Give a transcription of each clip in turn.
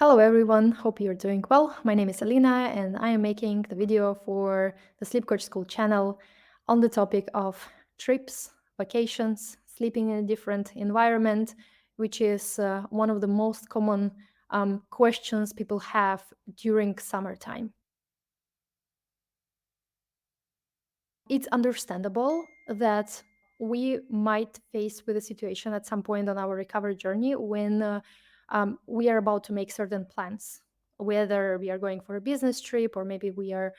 Hello everyone, hope you're doing well. My name is Alina and I am making the video for the Sleep Coach School channel on the topic of trips, vacations, sleeping in a different environment, which is one of the most common questions people have during summertime. It's understandable that we might face with a situation at some point on our recovery journey when we are about to make certain plans, whether we are going for a business trip or maybe we are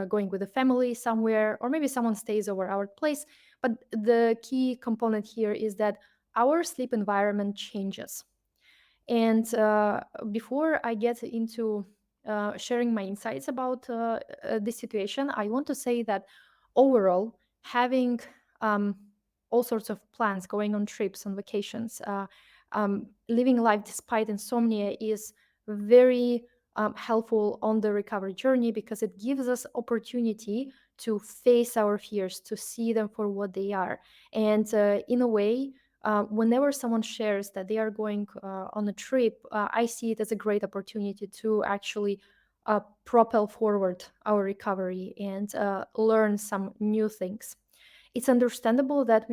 going with a family somewhere, or maybe someone stays over our place. But the key component here is that our sleep environment changes. And before I get into sharing my insights about this situation, I want to say that overall, having um, all sorts of plans, going on trips, on vacations, living life despite insomnia is very helpful on the recovery journey because it gives us opportunity to face our fears, to see them for what they are. And in a way, whenever someone shares that they are going on a trip, I see it as a great opportunity to actually propel forward our recovery and learn some new things. It's understandable that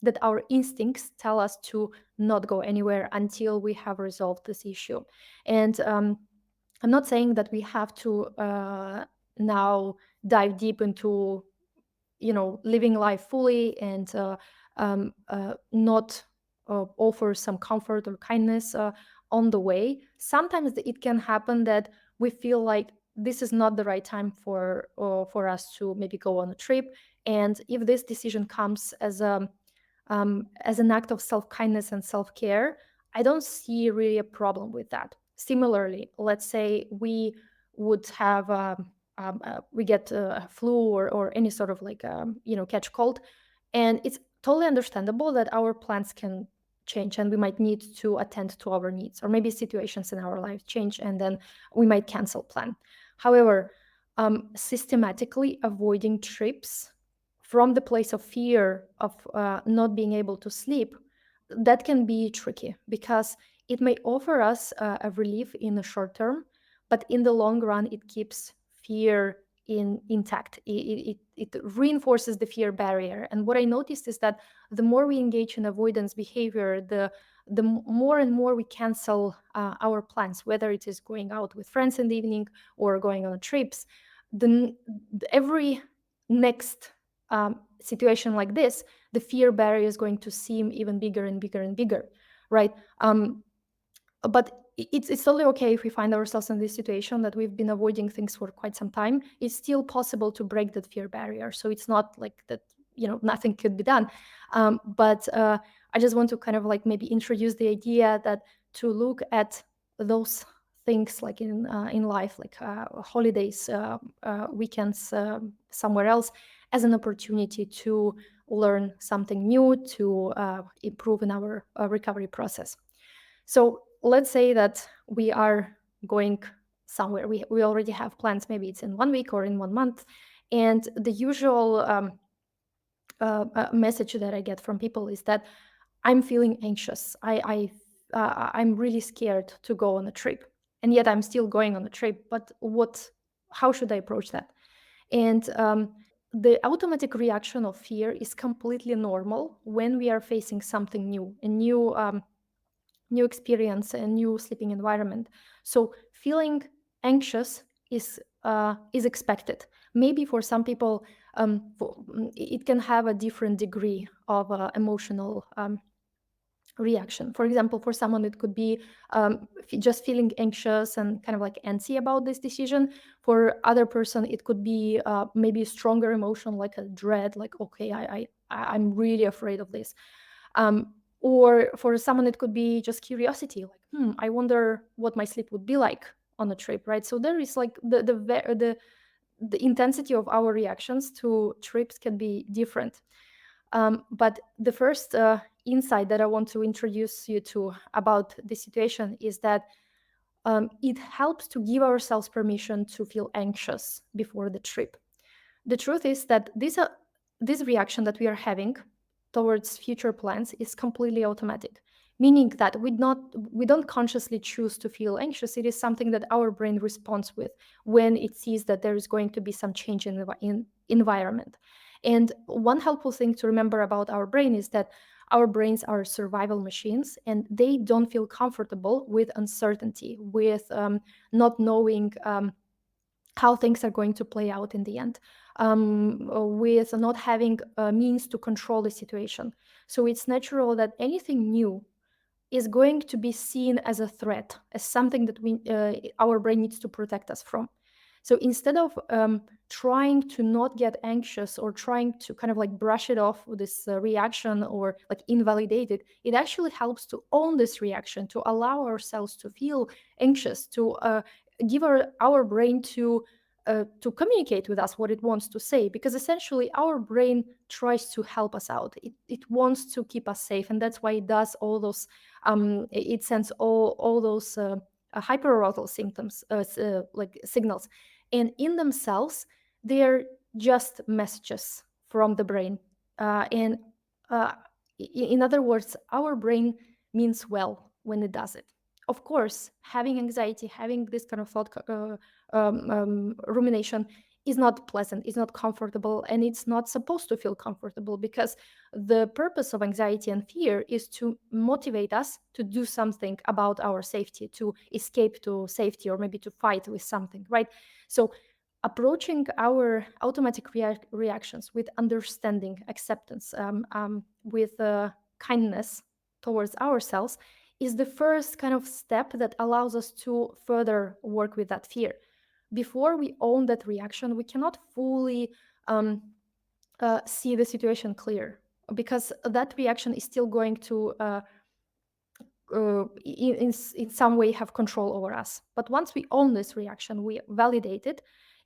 that our instincts tell us to not go anywhere until we have resolved this issue. And I'm not saying that we have to now dive deep into living life fully and not offer some comfort or kindness on the way. Sometimes it can happen that we feel like this is not the right time for us to maybe go on a trip, and if this decision comes as an act of self-kindness and self-care, I don't see really a problem with that. Similarly, let's say we would have we get a flu or any sort of like catch cold, and it's totally understandable that our plans can change and we might need to attend to our needs, or maybe situations in our life change and then we might cancel plan. However, systematically avoiding trips from the place of fear of not being able to sleep, that can be tricky because it may offer us a relief in the short term, but in the long run, it keeps fear intact. It reinforces the fear barrier. And what I noticed is that the more we engage in avoidance behavior, the more and more we cancel our plans, whether it is going out with friends in the evening or going on trips. The every next situation like this, the fear barrier is going to seem even bigger and bigger and bigger, right? But it's totally okay if we find ourselves in this situation that we've been avoiding things for quite some time. It's still possible to break that fear barrier. So it's not like that, nothing could be done. But I just want to kind of like maybe introduce the idea that to look at those things like in life, like holidays, weekends, somewhere else, as an opportunity to learn something new, to improve in our recovery process. So let's say that we are going somewhere. We already have plans. Maybe it's in 1 week or in 1 month. And the usual message that I get from people is that I'm feeling anxious. I'm really scared to go on a trip, and yet I'm still going on a trip. But how should I approach that? And the automatic reaction of fear is completely normal when we are facing something new, a new experience, a new sleeping environment. So feeling anxious is expected. Maybe for some people, it can have a different degree of emotional reaction. For example, for someone it could be just feeling anxious and kind of like antsy about this decision. For other person it could be maybe a stronger emotion like a dread, like okay, I'm really afraid of this. Or for someone it could be just curiosity, like I wonder what my sleep would be like on a trip, right? So there is like the intensity of our reactions to trips can be different. But the first insight that I want to introduce you to about this situation is that it helps to give ourselves permission to feel anxious before the trip. The truth is that this reaction that we are having towards future plans is completely automatic. meaning that we don't consciously choose to feel anxious. It is something that our brain responds with when it sees that there is going to be some change in the environment. And one helpful thing to remember about our brain is that our brains are survival machines, and they don't feel comfortable with uncertainty, with not knowing how things are going to play out in the end, with not having means to control the situation. So it's natural that anything new is going to be seen as a threat, as something that our brain needs to protect us from. So instead of trying to not get anxious or trying to kind of like brush it off with this reaction or like invalidate it, it actually helps to own this reaction, to allow ourselves to feel anxious, to give our brain to communicate with us what it wants to say, because essentially our brain tries to help us out. It wants to keep us safe, and that's why it does all those it sends all those hyperarousal symptoms, like signals, and in themselves they're just messages from the brain. And in other words, our brain means well when it does it. Of course, having anxiety, having this kind of thought rumination is not pleasant, is not comfortable, and it's not supposed to feel comfortable, because the purpose of anxiety and fear is to motivate us to do something about our safety, to escape to safety, or maybe to fight with something, right? So approaching our automatic reactions with understanding, acceptance, with kindness towards ourselves is the first kind of step that allows us to further work with that fear. Before we own that reaction, we cannot fully see the situation clear, because that reaction is still going to in some way have control over us. But once we own this reaction, we validate it,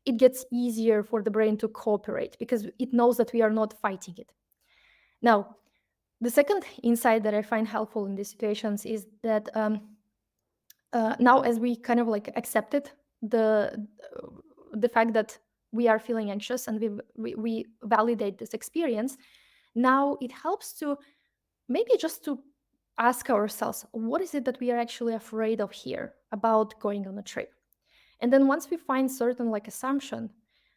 it gets easier for the brain to cooperate, because it knows that we are not fighting it. Now, the second insight that I find helpful in these situations is that now, as we kind of like accepted the fact that we are feeling anxious, and we validate this experience, now it helps to maybe just to ask ourselves, what is it that we are actually afraid of here about going on a trip? And then once we find certain like assumption,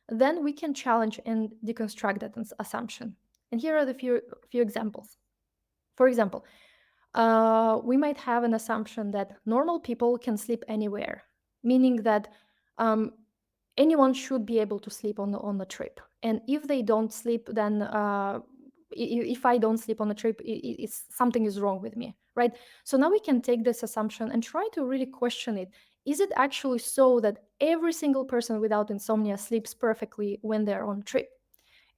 then we can challenge and deconstruct that assumption. And here are the few examples. For example, we might have an assumption that normal people can sleep anywhere, meaning that anyone should be able to sleep on the trip. And if they don't sleep, then if I don't sleep on a trip, it's something is wrong with me, right? So now we can take this assumption and try to really question it. Is it actually so that every single person without insomnia sleeps perfectly when they're on a trip?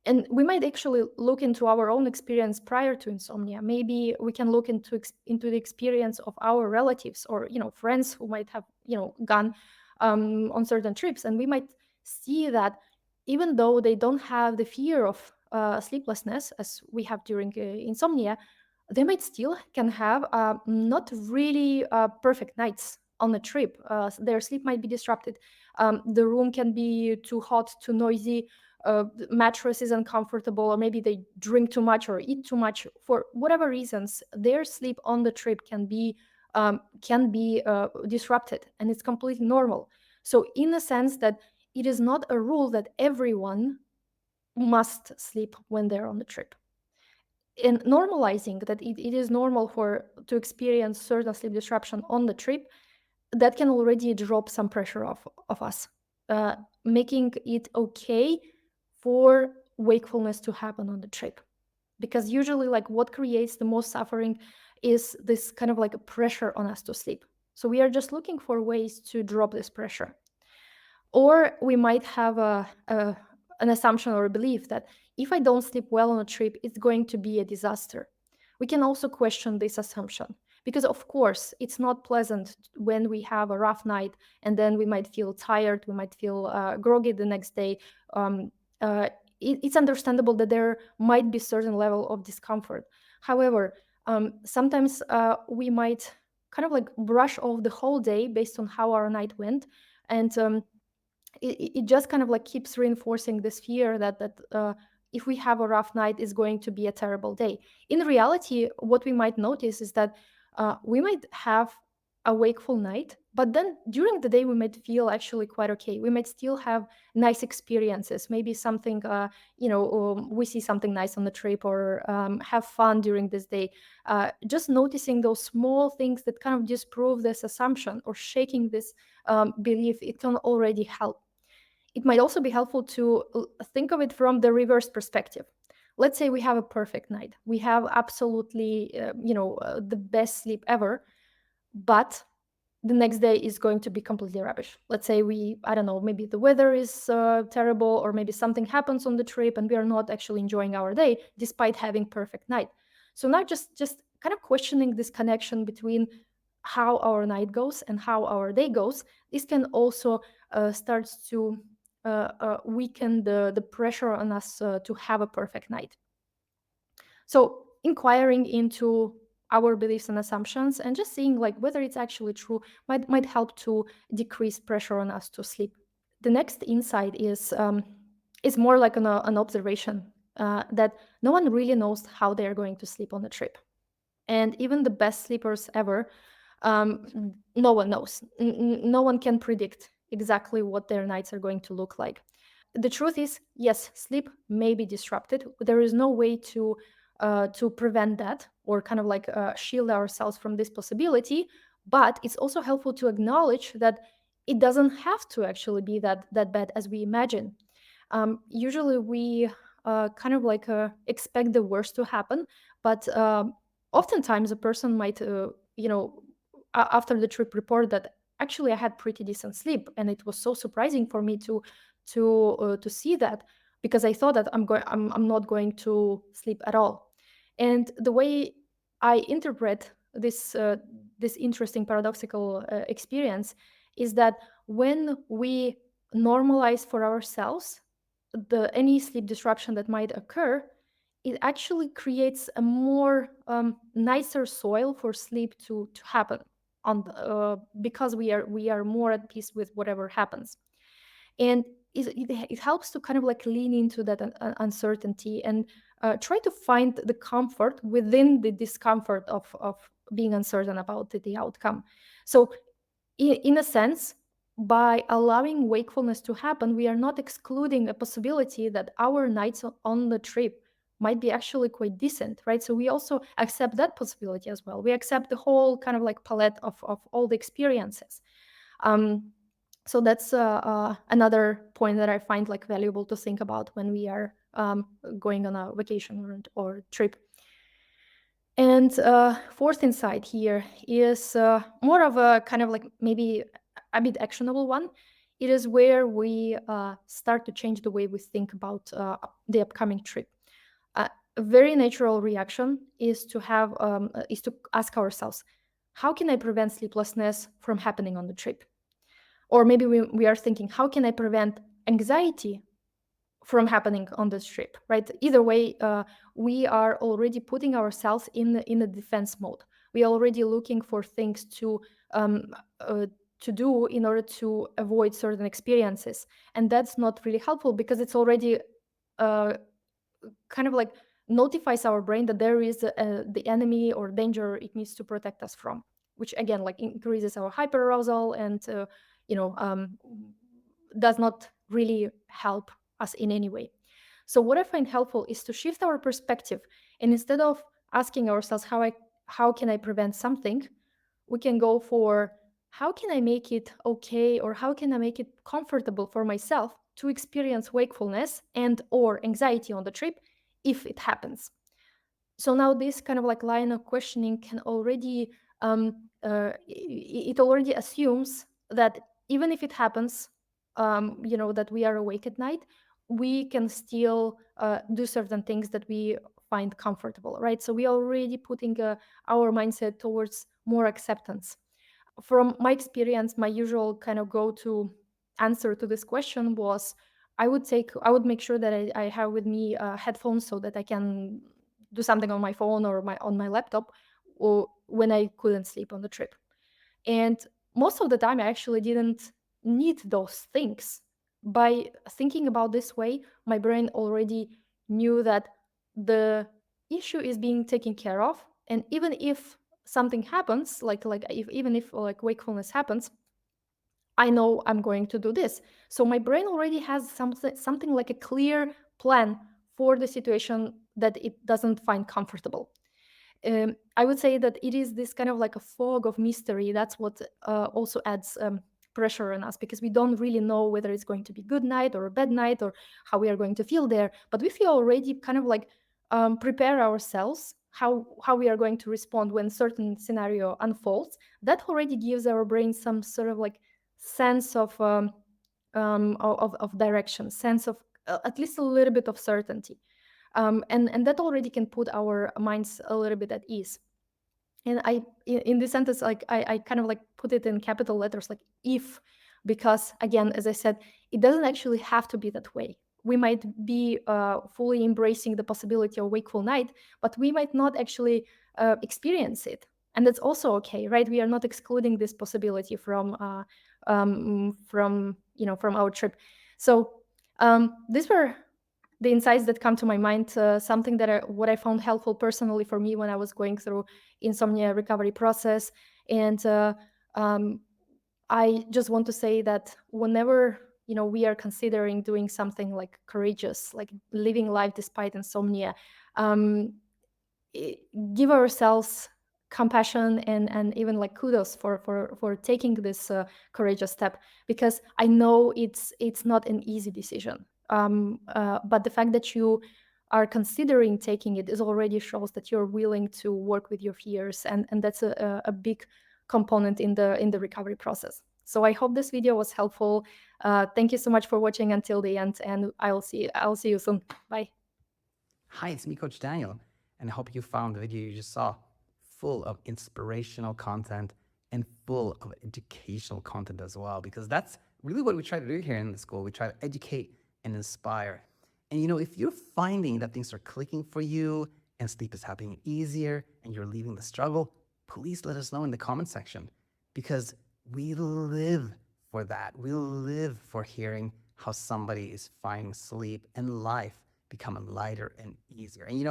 And we might actually look into our own experience prior to insomnia. Maybe we can look into the experience of our relatives, or friends who might have gone on certain trips, and we might see that even though they don't have the fear of sleeplessness as we have during insomnia, they might still can have not really perfect nights on the trip. Their sleep might be disrupted. The room can be too hot, too noisy. The mattress is uncomfortable, or maybe they drink too much or eat too much. For whatever reasons, their sleep on the trip can be disrupted, and it's completely normal. So, in a sense that it is not a rule that everyone must sleep when they're on the trip. And normalizing that it is normal to experience certain sleep disruption on the trip, that can already drop some pressure of us, making it okay for wakefulness to happen on the trip. Because usually, like, what creates the most suffering is this kind of like a pressure on us to sleep. So we are just looking for ways to drop this pressure. Or we might have an assumption or a belief that if I don't sleep well on a trip, it's going to be a disaster. We can also question this assumption, because of course it's not pleasant when we have a rough night, and then we might feel tired, we might feel groggy the next day. It's understandable that there might be certain level of discomfort. However, sometimes we might kind of like brush off the whole day based on how our night went, and it just kind of like keeps reinforcing this fear that if we have a rough night, it's going to be a terrible day. In reality, what we might notice is that We might have a wakeful night, but then during the day we might feel actually quite okay. We might still have nice experiences, maybe something, we see something nice on the trip, or have fun during this day. Just noticing those small things that kind of disprove this assumption or shaking this belief, it can already help. It might also be helpful to think of it from the reverse perspective. Let's say we have a perfect night. We have absolutely, the best sleep ever, but the next day is going to be completely rubbish. Let's say I don't know, maybe the weather is terrible, or maybe something happens on the trip and we are not actually enjoying our day despite having perfect night. So now just kind of questioning this connection between how our night goes and how our day goes, this can also start to weaken the pressure on us to have a perfect night. So inquiring into our beliefs and assumptions and just seeing like whether it's actually true might help to decrease pressure on us to sleep. The next insight is more like an observation, that no one really knows how they are going to sleep on a trip, and even the best sleepers ever, no one knows. No one can predict exactly what their nights are going to look like. The truth is, yes, sleep may be disrupted. There is no way to prevent that, or kind of like shield ourselves from this possibility. But it's also helpful to acknowledge that it doesn't have to actually be that bad as we imagine. Usually, we kind of like expect the worst to happen, but oftentimes a person might, after the trip, report that actually I had pretty decent sleep, and it was so surprising for me to see that, because I thought that I'm not going to sleep at all. And the way I interpret this interesting paradoxical experience is that when we normalize for ourselves the any sleep disruption that might occur, it actually creates a more nicer soil for sleep to happen because we are more at peace with whatever happens. And it helps to kind of like lean into that uncertainty, and try to find the comfort within the discomfort of being uncertain about the outcome. So in a sense, by allowing wakefulness to happen, we are not excluding a possibility that our nights on the trip might be actually quite decent, right? So we also accept that possibility as well. We accept the whole kind of like palette of all the experiences. um, so that's another point that I find like valuable to think about when we are going on a vacation or trip. And fourth insight here is more of a kind of like maybe a bit actionable one. It is where we start to change the way we think about the upcoming trip. A very natural reaction is to ask ourselves, how can I prevent sleeplessness from happening on the trip? Or maybe we are thinking, how can I prevent anxiety from happening on this trip, right? Either way, we are already putting ourselves in a defense mode. We are already looking for things um, to do in order to avoid certain experiences, and that's not really helpful because it's already uh, kind of like notifies our brain that there is the enemy or danger it needs to protect us from, which again like increases our hyperarousal and does not really help us in any way. So what I find helpful is to shift our perspective, and instead of asking ourselves how can I prevent something, we can go for how can I make it okay, or how can I make it comfortable for myself to experience wakefulness and or anxiety on the trip if it happens. So now this kind of like line of questioning can already it already assumes that even if it happens, that we are awake at night, we can still do certain things that we find comfortable, right? So we are already putting our mindset towards more acceptance. From my experience, my usual kind of go-to answer to this question was I would make sure that I have with me headphones so that I can do something on my phone or on my laptop, or when I couldn't sleep on the trip. And most of the time I actually didn't need those things. By thinking about this way, my brain already knew that the issue is being taken care of, and even if something happens, even if like wakefulness happens, I know I'm going to do this. So my brain already has something like a clear plan for the situation that it doesn't find comfortable. I would say that it is this kind of like a fog of mystery. That's what also adds pressure on us, because we don't really know whether it's going to be good night or a bad night, or how we are going to feel there. But if we already kind of like prepare ourselves how we are going to respond when certain scenario unfolds, that already gives our brain some sort of like sense of direction, sense of at least a little bit of certainty. And that already can put our minds a little bit at ease. And in this sentence, like I kind of like put it in capital letters, like if, because again, as I said, it doesn't actually have to be that way. We might be fully embracing the possibility of wakeful night, but we might not actually experience it, and that's also okay, right? We are not excluding this possibility from our trip. So these were the insights that come to my mind, something what I found helpful personally for me when I was going through insomnia recovery process. And I just want to say that whenever we are considering doing something like courageous, like living life despite insomnia, um, give ourselves compassion and even like kudos for taking this courageous step, because I know it's not an easy decision, but the fact that you are considering taking it is already shows that you're willing to work with your fears, and that's a big component in the recovery process. So I hope this video was helpful. Thank you so much for watching until the end, and I'll see you soon. Bye. Hi, it's me, Coach Daniel, and I hope you found the video you just saw full of inspirational content and full of educational content as well, because that's really what we try to do here in the school. We try to educate and inspire. And if you're finding that things are clicking for you and sleep is happening easier and you're leaving the struggle, please let us know in the comment section, because we live for that. We live for hearing how somebody is finding sleep and life becoming lighter and easier. And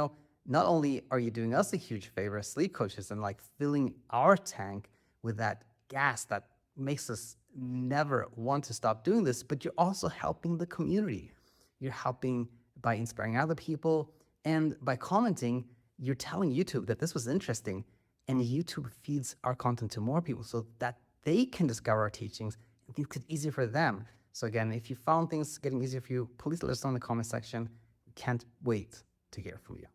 not only are you doing us a huge favor as sleep coaches and like filling our tank with that gas that makes us never want to stop doing this, but you're also helping the community. You're helping by inspiring other people, and by commenting, you're telling YouTube that this was interesting, and YouTube feeds our content to more people so that they can discover our teachings and things get easier for them. So again, if you found things getting easier for you, please let us know in the comment section. We can't wait to hear from you.